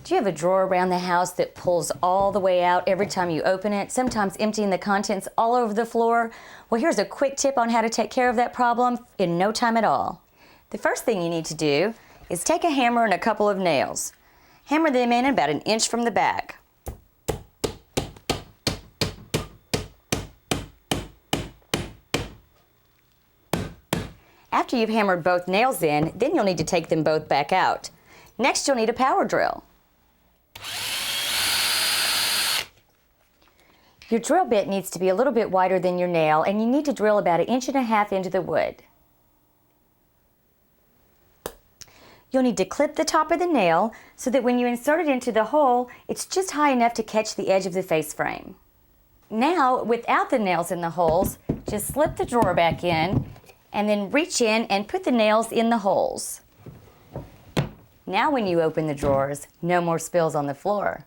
Do you have a drawer around the house that pulls all the way out every time you open it, sometimes emptying the contents all over the floor? Well, here's a quick tip on how to take care of that problem in no time at all. The first thing you need to do is take a hammer and a couple of nails. Hammer them in about an inch from the back. After you've hammered both nails in, then you'll need to take them both back out. Next, you'll need a power drill. Your drill bit needs to be a little bit wider than your nail, and you need to drill about 1.5 inches into the wood. You'll need to clip the top of the nail so that when you insert it into the hole, it's just high enough to catch the edge of the face frame. Now, without the nails in the holes, just slip the drawer back in and then reach in and put the nails in the holes. Now when you open the drawers, no more spills on the floor.